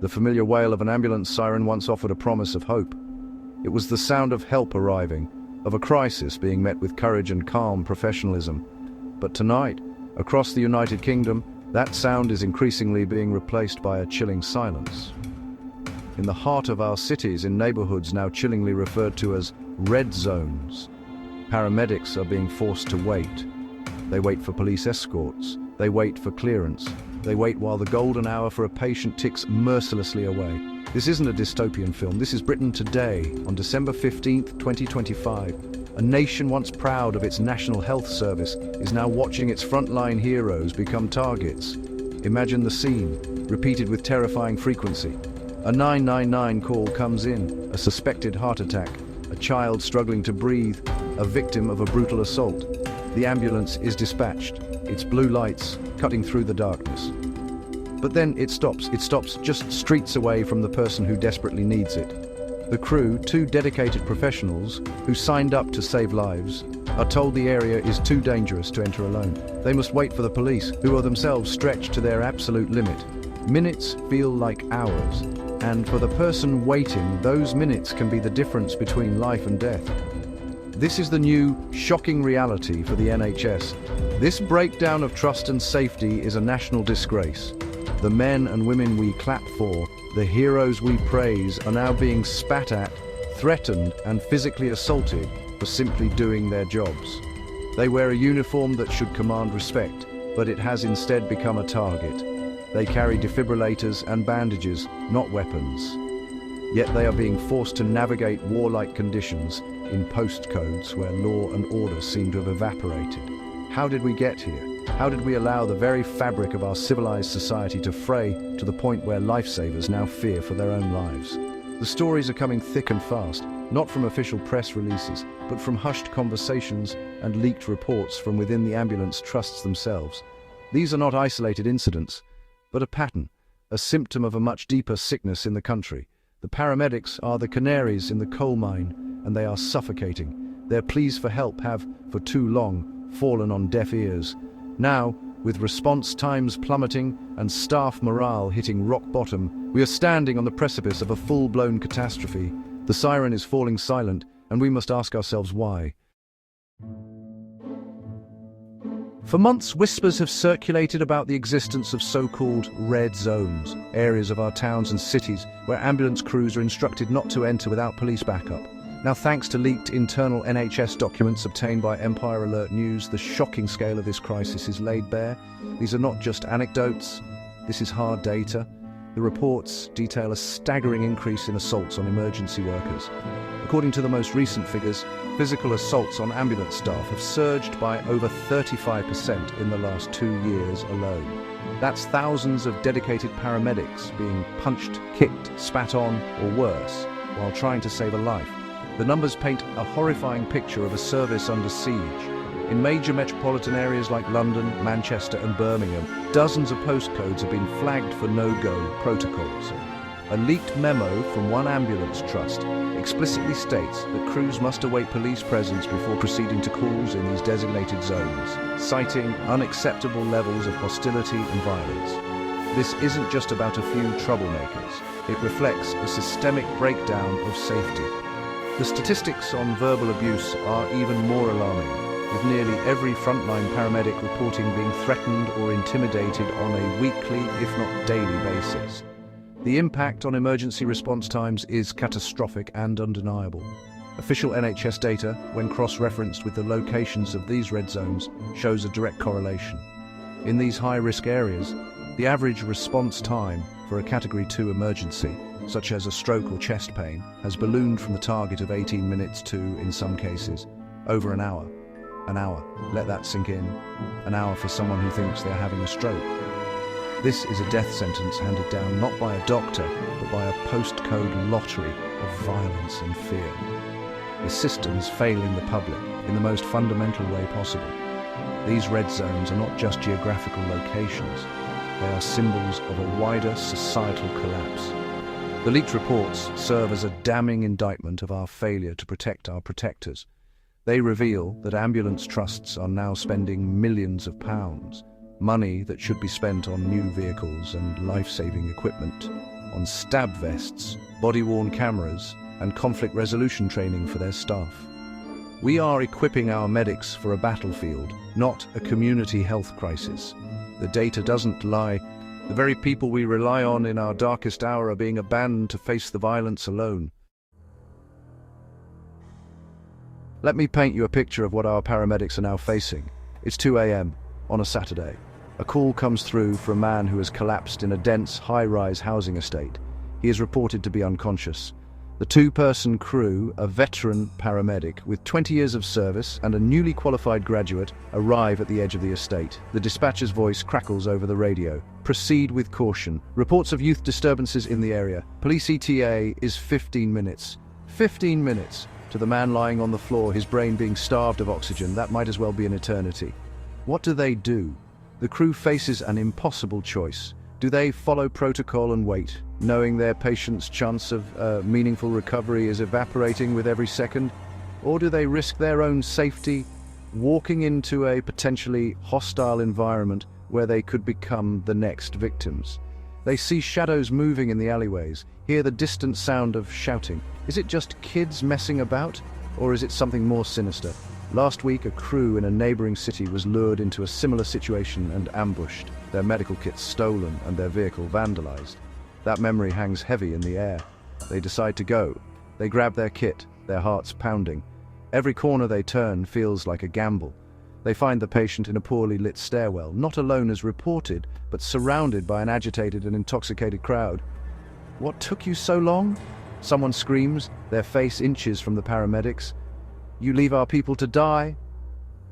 The familiar wail of an ambulance siren once offered a promise of hope. It was the sound of help arriving, of a crisis being met with courage and calm professionalism. But tonight, across the United Kingdom, that sound is increasingly being replaced by a chilling silence. In the heart of our cities, in neighborhoods now chillingly referred to as red zones, paramedics are being forced to wait. They wait for police escorts. They wait for clearance. They wait while the golden hour for a patient ticks mercilessly away. This isn't a dystopian film. This is Britain today, on December 15th, 2025. A nation once proud of its National Health Service is now watching its frontline heroes become targets. Imagine the scene, repeated with terrifying frequency. A 999 call comes in, a suspected heart attack, a child struggling to breathe, a victim of a brutal assault. The ambulance is dispatched, its blue lights cutting through the darkness. But then it stops just streets away from the person who desperately needs it. The crew, two dedicated professionals who signed up to save lives, are told the area is too dangerous to enter alone. They must wait for the police, who are themselves stretched to their absolute limit. Minutes feel like hours, and for the person waiting, those minutes can be the difference between life and death. This is the new, shocking reality for the NHS. This breakdown of trust and safety is a national disgrace. The men and women we clap for, the heroes we praise, are now being spat at, threatened, and physically assaulted for simply doing their jobs. They wear a uniform that should command respect, but it has instead become a target. They carry defibrillators and bandages, not weapons. Yet they are being forced to navigate warlike conditions in postcodes where law and order seem to have evaporated. How did we get here? How did we allow the very fabric of our civilized society to fray to the point where lifesavers now fear for their own lives? The stories are coming thick and fast, not from official press releases, but from hushed conversations and leaked reports from within the ambulance trusts themselves. These are not isolated incidents, but a pattern, a symptom of a much deeper sickness in the country. The paramedics are the canaries in the coal mine, and they are suffocating. Their pleas for help have, for too long, fallen on deaf ears. Now, with response times plummeting and staff morale hitting rock bottom, we are standing on the precipice of a full-blown catastrophe. The siren is falling silent, and we must ask ourselves why. For months, whispers have circulated about the existence of so-called red zones, areas of our towns and cities where ambulance crews are instructed not to enter without police backup. Now, thanks to leaked internal NHS documents obtained by Empire Alert News, the shocking scale of this crisis is laid bare. These are not just anecdotes, this is hard data. The reports detail a staggering increase in assaults on emergency workers. According to the most recent figures, physical assaults on ambulance staff have surged by over 35% in the last 2 years alone. That's thousands of dedicated paramedics being punched, kicked, spat on, or worse, while trying to save a life. The numbers paint a horrifying picture of a service under siege. In major metropolitan areas like London, Manchester and Birmingham, dozens of postcodes have been flagged for no-go protocols. A leaked memo from one ambulance trust explicitly states that crews must await police presence before proceeding to calls in these designated zones, citing unacceptable levels of hostility and violence. This isn't just about a few troublemakers. It reflects a systemic breakdown of safety. The statistics on verbal abuse are even more alarming, with nearly every frontline paramedic reporting being threatened or intimidated on a weekly, if not daily basis. The impact on emergency response times is catastrophic and undeniable. Official NHS data, when cross-referenced with the locations of these red zones, shows a direct correlation. In these high-risk areas, the average response time for a Category 2 emergency, such as a stroke or chest pain, has ballooned from the target of 18 minutes to, in some cases, over an hour. An hour, let that sink in. An hour for someone who thinks they're having a stroke. This is a death sentence handed down not by a doctor, but by a postcode lottery of violence and fear. The system is failing the public in the most fundamental way possible. These red zones are not just geographical locations, they are symbols of a wider societal collapse. The leaked reports serve as a damning indictment of our failure to protect our protectors. They reveal that ambulance trusts are now spending millions of pounds, money that should be spent on new vehicles and life-saving equipment. on stab vests, body-worn cameras, and conflict resolution training for their staff. We are equipping our medics for a battlefield, not a community health crisis. The data doesn't lie. The very people we rely on in our darkest hour are being abandoned to face the violence alone. Let me paint you a picture of what our paramedics are now facing. It's 2 a.m. on a Saturday. A call comes through for a man who has collapsed in a dense, high-rise housing estate. He is reported to be unconscious. The two-person crew, a veteran paramedic with 20 years of service and a newly qualified graduate, arrive at the edge of the estate. The dispatcher's voice crackles over the radio. Proceed with caution. Reports of youth disturbances in the area. Police ETA is 15 minutes. 15 minutes. To the man lying on the floor, his brain being starved of oxygen. That might as well be an eternity. What do? The crew faces an impossible choice. Do they follow protocol and wait, knowing their patient's chance of meaningful recovery is evaporating with every second? Or do they risk their own safety, walking into a potentially hostile environment where they could become the next victims? They see shadows moving in the alleyways, hear the distant sound of shouting. Is it just kids messing about, or is it something more sinister? Last week, a crew in a neighboring city was lured into a similar situation and ambushed, their medical kits stolen and their vehicle vandalized. That memory hangs heavy in the air. They decide to go. They grab their kit, their hearts pounding. Every corner they turn feels like a gamble. They find the patient in a poorly lit stairwell, not alone as reported, but surrounded by an agitated and intoxicated crowd. "What took you so long?" Someone screams, their face inches from the paramedics. "You leave our people to die?"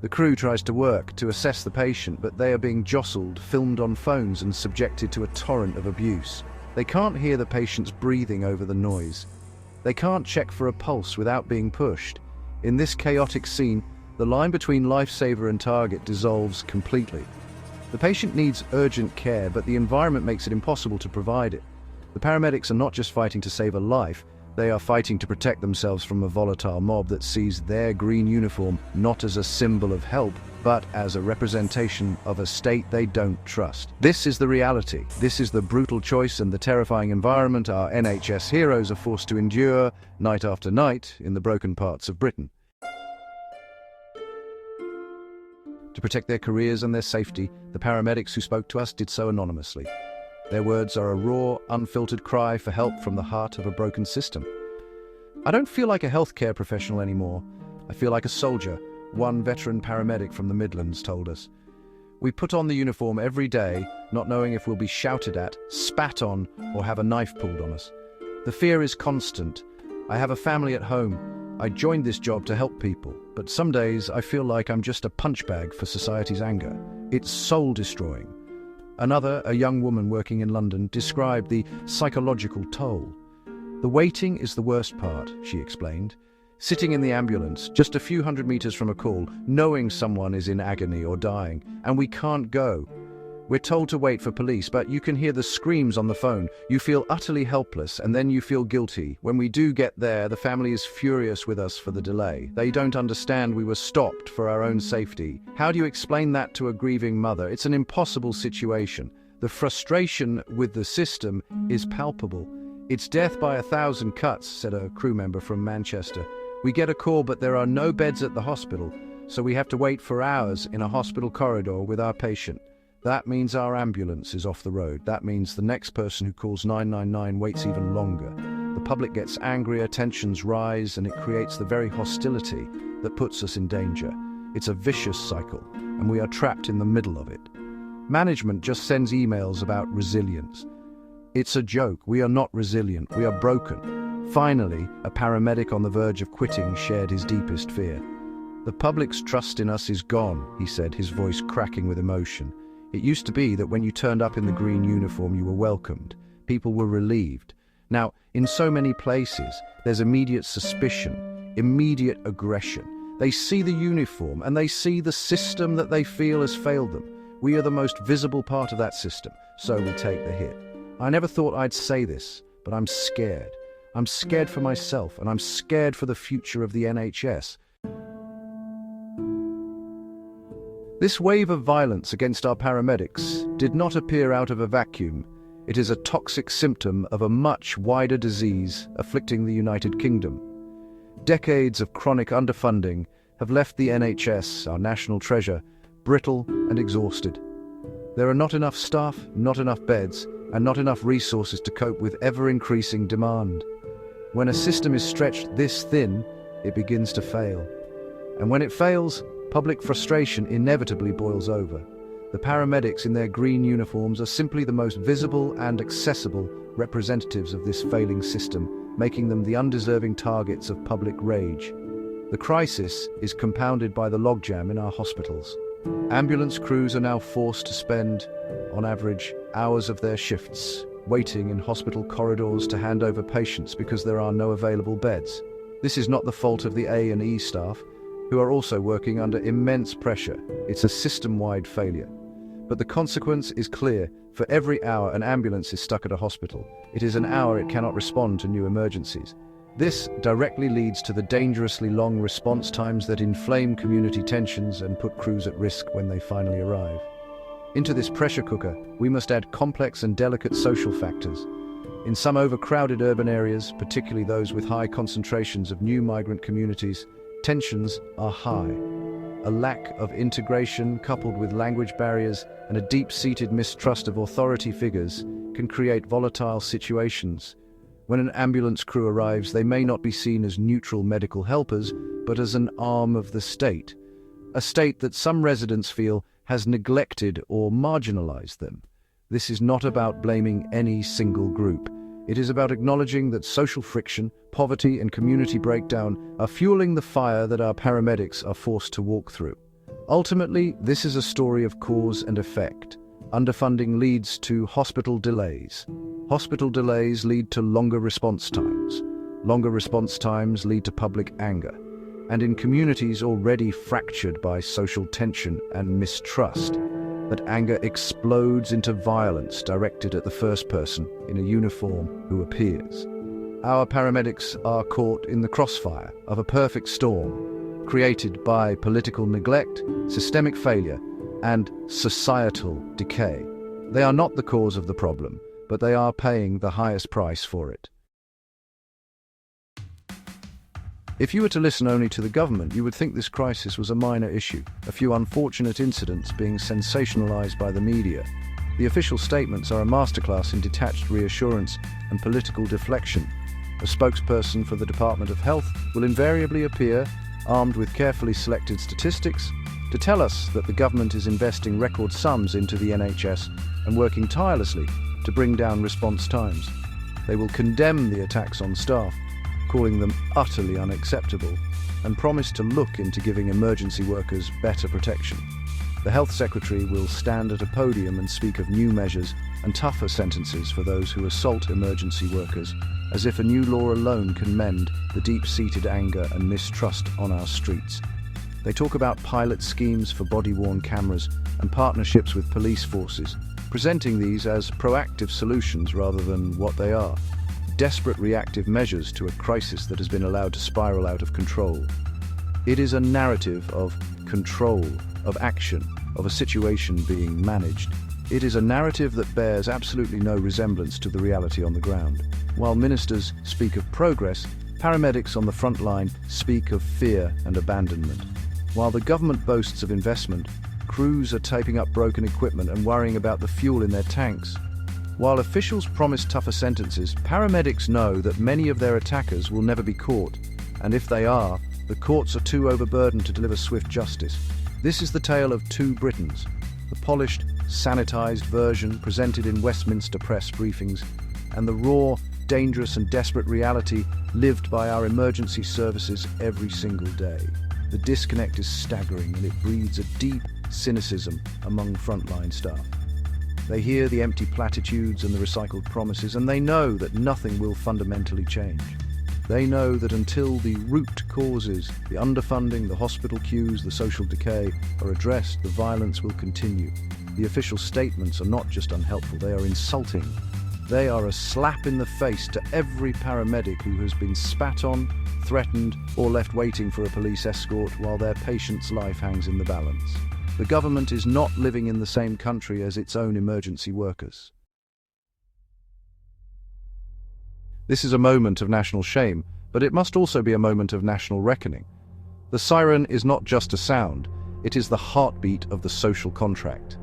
The crew tries to work to assess the patient, but they are being jostled, filmed on phones, and subjected to a torrent of abuse. They can't hear the patient's breathing over the noise. They can't check for a pulse without being pushed. In this chaotic scene, the line between lifesaver and target dissolves completely. The patient needs urgent care, but the environment makes it impossible to provide it. The paramedics are not just fighting to save a life, they are fighting to protect themselves from a volatile mob that sees their green uniform not as a symbol of help, but as a representation of a state they don't trust. This is the reality. This is the brutal choice and the terrifying environment our NHS heroes are forced to endure night after night in the broken parts of Britain. To protect their careers and their safety, the paramedics who spoke to us did so anonymously. Their words are a raw, unfiltered cry for help from the heart of a broken system. "I don't feel like a healthcare professional anymore. I feel like a soldier," one veteran paramedic from the Midlands told us. "We put on the uniform every day, not knowing if we'll be shouted at, spat on, or have a knife pulled on us. The fear is constant. I have a family at home. I joined this job to help people, but some days I feel like I'm just a punchbag for society's anger. It's soul-destroying." Another, a young woman working in London, described the psychological toll. "The waiting is the worst part," she explained. "Sitting in the ambulance, just a few hundred meters from a call, knowing someone is in agony or dying, and we can't go. We're told to wait for police, but you can hear the screams on the phone. You feel utterly helpless, and then you feel guilty. When we do get there, the family is furious with us for the delay. They don't understand we were stopped for our own safety. How do you explain that to a grieving mother? It's an impossible situation. The frustration with the system is palpable. It's death by 1,000 cuts," said a crew member from Manchester. "We get a call, but there are no beds at the hospital, so we have to wait for hours in a hospital corridor with our patient. That means our ambulance is off the road. That means the next person who calls 999 waits even longer. The public gets angrier, tensions rise, and it creates the very hostility that puts us in danger. It's a vicious cycle, and we are trapped in the middle of it. Management just sends emails about resilience. It's a joke. We are not resilient. We are broken." Finally, a paramedic on the verge of quitting shared his deepest fear. "The public's trust in us is gone," he said, his voice cracking with emotion. "It used to be that when you turned up in the green uniform, you were welcomed. People were relieved. Now, in so many places, there's immediate suspicion, immediate aggression. They see the uniform and they see the system that they feel has failed them. We are the most visible part of that system, so we take the hit. I never thought I'd say this, but I'm scared. I'm scared for myself, and I'm scared for the future of the NHS." This wave of violence against our paramedics did not appear out of a vacuum. It is a toxic symptom of a much wider disease afflicting the United Kingdom. Decades of chronic underfunding have left the NHS, our national treasure, brittle and exhausted. There are not enough staff, not enough beds, and not enough resources to cope with ever-increasing demand. When a system is stretched this thin, it begins to fail. And when it fails, public frustration inevitably boils over. The paramedics in their green uniforms are simply the most visible and accessible representatives of this failing system, making them the undeserving targets of public rage. The crisis is compounded by the logjam in our hospitals. Ambulance crews are now forced to spend, on average, hours of their shifts waiting in hospital corridors to hand over patients because there are no available beds. This is not the fault of the A&E staff, who are also working under immense pressure. It's a system-wide failure. But the consequence is clear. For every hour an ambulance is stuck at a hospital, it is an hour it cannot respond to new emergencies. This directly leads to the dangerously long response times that inflame community tensions and put crews at risk when they finally arrive. Into this pressure cooker, we must add complex and delicate social factors. In some overcrowded urban areas, particularly those with high concentrations of new migrant communities, tensions are high. A lack of integration, coupled with language barriers and a deep-seated mistrust of authority figures, can create volatile situations. When an ambulance crew arrives, they may not be seen as neutral medical helpers, but as an arm of the state. A state that some residents feel has neglected or marginalized them. This is not about blaming any single group. It is about acknowledging that social friction, poverty, and community breakdown are fueling the fire that our paramedics are forced to walk through. Ultimately, this is a story of cause and effect. Underfunding leads to hospital delays. Hospital delays lead to longer response times. Longer response times lead to public anger. And in communities already fractured by social tension and mistrust, that anger explodes into violence directed at the first person in a uniform who appears. Our paramedics are caught in the crossfire of a perfect storm, created by political neglect, systemic failure, and societal decay. They are not the cause of the problem, but they are paying the highest price for it. If you were to listen only to the government, you would think this crisis was a minor issue, a few unfortunate incidents being sensationalized by the media. The official statements are a masterclass in detached reassurance and political deflection. A spokesperson for the Department of Health will invariably appear, armed with carefully selected statistics, to tell us that the government is investing record sums into the NHS and working tirelessly to bring down response times. They will condemn the attacks on staff, calling them utterly unacceptable, and promise to look into giving emergency workers better protection. The Health Secretary will stand at a podium and speak of new measures and tougher sentences for those who assault emergency workers, as if a new law alone can mend the deep-seated anger and mistrust on our streets. They talk about pilot schemes for body-worn cameras and partnerships with police forces, presenting these as proactive solutions rather than what they are: desperate reactive measures to a crisis that has been allowed to spiral out of control. It is a narrative of control, of action, of a situation being managed. It is a narrative that bears absolutely no resemblance to the reality on the ground. While ministers speak of progress, paramedics on the front line speak of fear and abandonment. While the government boasts of investment, crews are taping up broken equipment and worrying about the fuel in their tanks. While officials promise tougher sentences, paramedics know that many of their attackers will never be caught, and if they are, the courts are too overburdened to deliver swift justice. This is the tale of two Britons, the polished, sanitized version presented in Westminster press briefings, and the raw, dangerous and desperate reality lived by our emergency services every single day. The disconnect is staggering, and it breeds a deep cynicism among frontline staff. They hear the empty platitudes and the recycled promises, and they know that nothing will fundamentally change. They know that until the root causes, the underfunding, the hospital queues, the social decay, are addressed, the violence will continue. The official statements are not just unhelpful, they are insulting. They are a slap in the face to every paramedic who has been spat on, threatened, or left waiting for a police escort while their patient's life hangs in the balance. The government is not living in the same country as its own emergency workers. This is a moment of national shame, but it must also be a moment of national reckoning. The siren is not just a sound, it is the heartbeat of the social contract.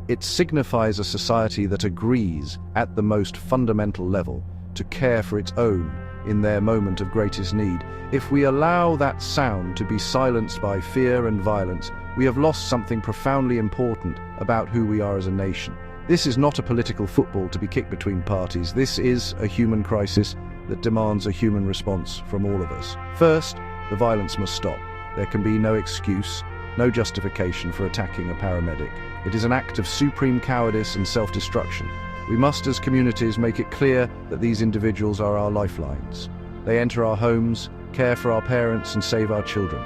It signifies a society that agrees, at the most fundamental level, to care for its own in their moment of greatest need. If we allow that sound to be silenced by fear and violence, we have lost something profoundly important about who we are as a nation. This is not a political football to be kicked between parties. This is a human crisis that demands a human response from all of us. First, the violence must stop. There can be no excuse, no justification for attacking a paramedic. It is an act of supreme cowardice and self-destruction. We must, as communities, make it clear that these individuals are our lifelines. They enter our homes, care for our parents, and save our children.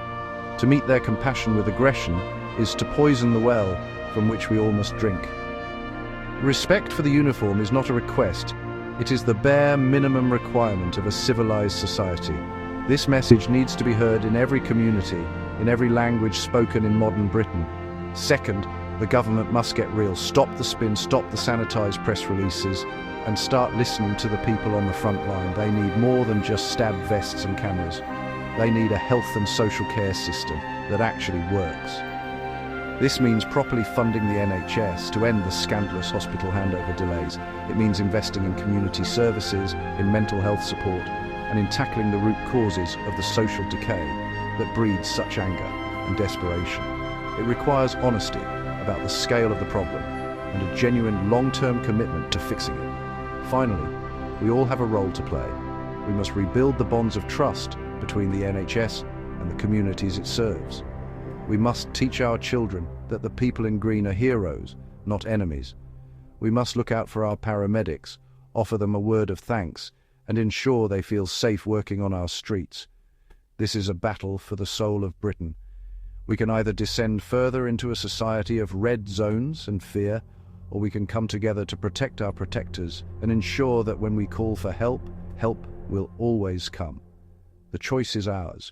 To meet their compassion with aggression is to poison the well from which we all must drink. Respect for the uniform is not a request. It is the bare minimum requirement of a civilized society. This message needs to be heard in every community, in every language spoken in modern Britain. Second, the government must get real. Stop the spin, stop the sanitized press releases, and start listening to the people on the front line. They need more than just stab vests and cameras. They need a health and social care system that actually works. This means properly funding the NHS to end the scandalous hospital handover delays. It means investing in community services, in mental health support, and in tackling the root causes of the social decay that breeds such anger and desperation. It requires honesty about the scale of the problem and a genuine long-term commitment to fixing it. Finally, we all have a role to play. We must rebuild the bonds of trust between the NHS and the communities it serves. We must teach our children that the people in green are heroes, not enemies. We must look out for our paramedics, offer them a word of thanks, and ensure they feel safe working on our streets. This is a battle for the soul of Britain. We can either descend further into a society of red zones and fear, or we can come together to protect our protectors and ensure that when we call for help, help will always come. The choice is ours.